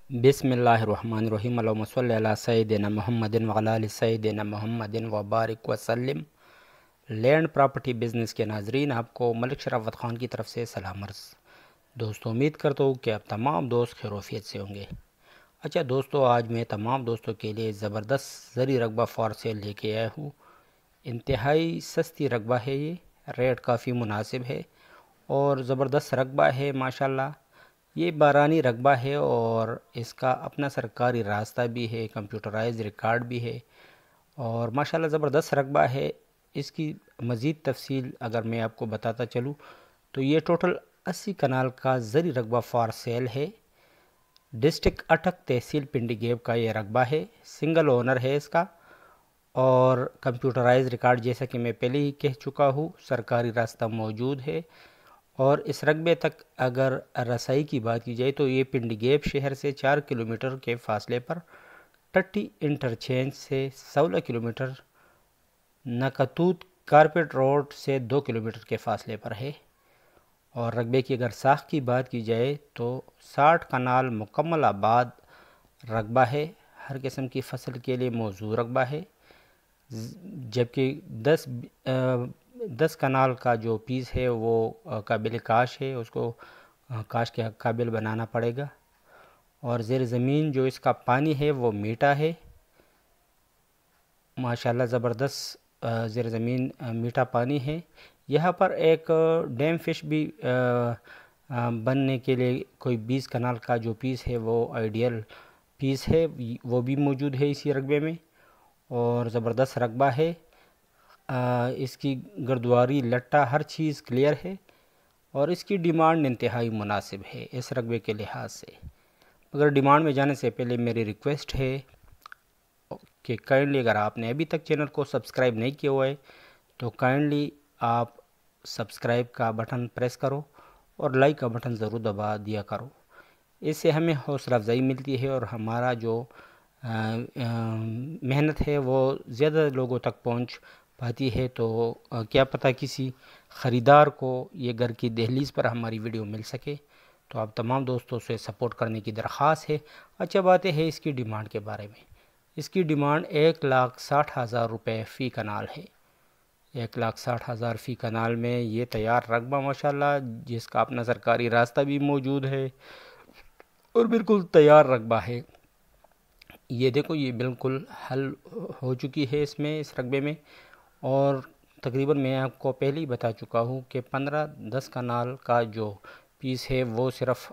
बिस्मिल्लाहिर्रहमानिर्रहीम अल्लाहुम्मा सल्लि अला सय्यिदिना मुहम्मदिन व अला आलि सय्यिदिना मुहम्मदिन व बारिक वसल्लिम। लैंड प्रॉपर्टी बिज़नेस के नाजरीन, आपको मलिक शराफत ख़ान की तरफ से सलाम अर्ज़। दोस्तों, उम्मीद करता हूँ कि आप तमाम दोस्त खैरियत से होंगे। अच्छा दोस्तों, आज मैं तमाम दोस्तों के लिए ज़बरदस्त ज़री रकबा फॉर सेल लेके आया हूँ। इंतहाई सस्ती रकबा है, ये रेट काफ़ी मुनासिब है और ज़बरदस्त रकबा है माशाल्लाह। ये बारानी रकबा है और इसका अपना सरकारी रास्ता भी है, कंप्यूटराइज रिकॉर्ड भी है और माशाल्लाह ज़बरदस्त रकबा है। इसकी मज़ीद तफसील अगर मैं आपको बताता चलूँ तो ये टोटल 80 कनाल का ज़री रकबा फॉर सेल है। डिस्ट्रिक्ट अटक, तहसील पिंडी गेब का ये रकबा है। सिंगल ओनर है इसका और कंप्यूटराइज रिकॉर्ड, जैसा कि मैं पहले ही कह चुका हूँ, सरकारी रास्ता मौजूद है। और इस रकबे तक अगर रसाई की बात की जाए तो ये पिंडी गेब शहर से 4 किलोमीटर के फासले पर, टट्टी इंटरचेंज से 16 किलोमीटर, नकतूत कारपेट रोड से 2 किलोमीटर के फासले पर है। और रकबे की अगर साख की बात की जाए तो 60 कनाल मुकम्मल आबाद रकबा है। हर किस्म की फसल के लिए मौजूद रकबा है, जबकि 10 कनाल का जो पीस है वो काबिल काश है, उसको काश के काबिल बनाना पड़ेगा। और ज़ेर ज़मीन जो इसका पानी है वो मीठा है माशाल्लाह, ज़बरदस्त ज़ेर ज़मीन मीठा पानी है। यहाँ पर एक डैम फिश भी बनने के लिए कोई 20 कनाल का जो पीस है वो आइडियल पीस है, वो भी मौजूद है इसी रकबे में और ज़बरदस्त रकबा है। इसकी गर्दवारी, लट्टा, हर चीज़ क्लियर है और इसकी डिमांड इंतहाई मुनासिब है इस रकबे के लिहाज से। मगर डिमांड में जाने से पहले मेरी रिक्वेस्ट है कि काइंडली अगर आपने अभी तक चैनल को सब्सक्राइब नहीं किया हुआ है तो काइंडली आप सब्सक्राइब का बटन प्रेस करो और लाइक का बटन ज़रूर दबा दिया करो। इससे हमें हौसला अफजाई मिलती है और हमारा जो मेहनत है वो ज़्यादा लोगों तक पहुंच पाती है। तो क्या पता किसी ख़रीदार को ये घर की दहलीज़ पर हमारी वीडियो मिल सके। तो आप तमाम दोस्तों से सपोर्ट करने की दरख्वास्त है। अच्छा, बातें हैं इसकी डिमांड के बारे में। इसकी डिमांड 1,60,000 रुपये फ़ी कनाल है। 1,60,000 फ़ी कनाल में ये तैयार रकबा माशाल्लाह, जिसका अपना सरकारी रास्ता भी मौजूद है और बिल्कुल तैयार रकबा है। ये देखो, ये बिल्कुल हल हो चुकी है इसमें, इस रकबे में। और तकरीबन मैं आपको पहले ही बता चुका हूँ कि 15-10 कनाल का जो पीस है वो सिर्फ़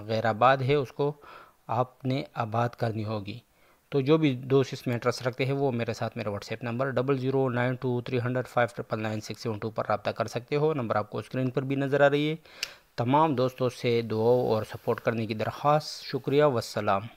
गैर आबाद है, उसको आपने आबाद करनी होगी। तो जो भी दोस्त इसमें इंटरेस्ट रखते हैं वो मेरे साथ मेरा व्हाट्सएप नंबर 00923005999672 पर रब्ता कर सकते हो। नंबर आपको स्क्रीन पर भी नज़र आ रही है। तमाम दोस्तों से दुआओं और सपोर्ट करने की दरख्वास्त। शुक्रिया, वस्सलाम।